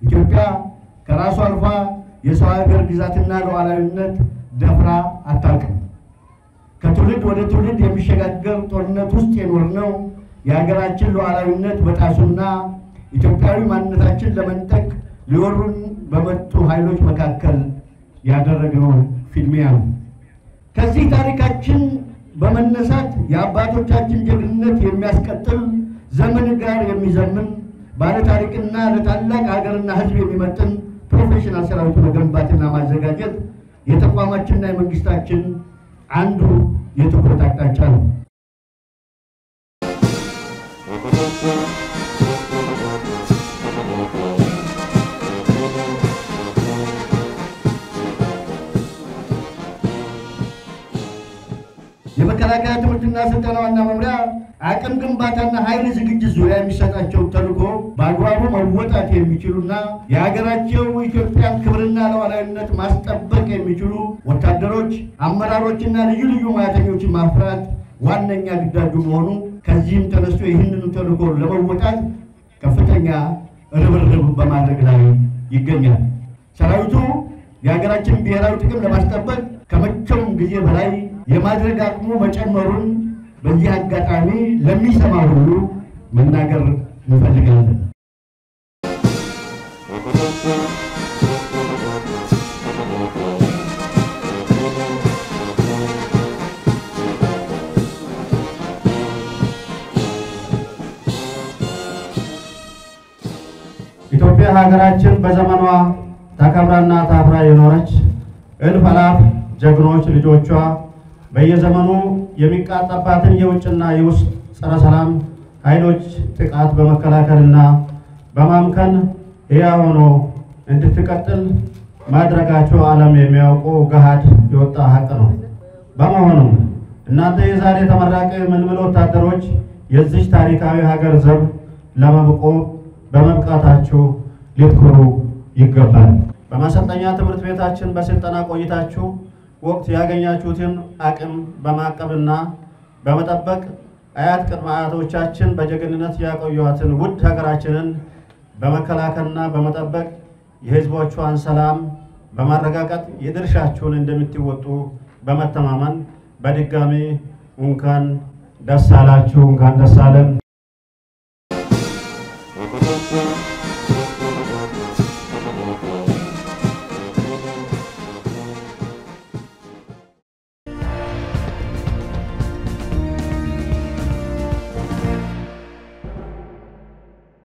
ኢትዮጵያ ከራሷ አልፋ የሰው ሀገር ግዛትና ሉዓላዊነት ደፍራ አታውቅም። ከትውልድ ወደ ትውልድ የሚሸጋገር ጦርነት ውስጥ የኖርነው የሀገራችን ሉዓላዊነት በጣሱና ኢትዮጵያዊ ማንነታችን ለመንጠቅ ሊወሩን በመጡ ኃይሎች መካከል ያደረግነው ፊልሚያ ነው። ከዚህ ታሪካችን በመነሳት የአባቶቻችን ጀግንነት የሚያስቀጥል ዘመን ጋር የሚዘምን ባለ ታሪክና ለታላቅ ሀገርና ሕዝብ የሚመጥን ፕሮፌሽናል ሰራዊት መገንባትና ማዘጋጀት የተቋማችንና የመንግስታችን አንዱ የትኩረት አቅጣጫ ነው። የመከላከያ ትምህርትና ስልጠና ዋና መምሪያ አቅም ግንባታና ኃይል ዝግጅት ዙሪያ የሚሰጣቸው ተልዕኮ በአግባቡ መወጣት የሚችሉና የሀገራቸው ኢትዮጵያን ክብርና ሉዓላዊነት ማስጠበቅ የሚችሉ ወታደሮች፣ አመራሮችና ልዩ ልዩ ሙያተኞችን ማፍራት ዋነኛ ግዳጁ መሆኑ ከዚህም ተነስቶ ይህንን ተልዕኮ ለመወጣት ከፍተኛ ርብርብ በማድረግ ላይ ይገኛል። ሰራዊቱ የሀገራችን ብሔራዊ ጥቅም ለማስጠበቅ ከመቼውም ጊዜ በላይ የማድረግ አቅሙ መጨመሩን በዚህ አጋጣሚ ለሚሰማ ሁሉ መናገር እንፈልጋለን። ኢትዮጵያ ሀገራችን በዘመኗ ተከብራና ታፍራ የኖረች እልፍ አላፍ ጀግኖች ልጆቿ በየዘመኑ የሚቃጣባትን የውጭና የውስጥ ጸረ ሰላም ኃይሎች ጥቃት በመከላከልና በማምከን ሕያው ሆኖ እንድትቀጥል ማድረጋቸው ዓለም የሚያውቁ ገሃድ የወጣ ሀቅ ነው። በመሆኑም እናንተ የዛሬ ተመራቂ ምልምል ወታደሮች የዚህ ታሪካዊ ሀገር ዘብ በመብቃታችሁ ልትኮሩ ይገባል። በማሰልጠኛ ትምህርት ቤታችን በስልጠና ቆይታችሁ ወቅት ያገኛችሁትን አቅም በማቀብና በመጠበቅ አያት ቅድመ አያቶቻችን በጀግንነት ያቆዩዋትን ውድ ሀገራችንን በመከላከልና በመጠበቅ የሕዝቦቿን ሰላም በማረጋገጥ የድርሻችሁን እንደምትወጡ በመተማመን በድጋሚ እንኳን ደስ አላችሁ፣ እንኳን ደስ አለን።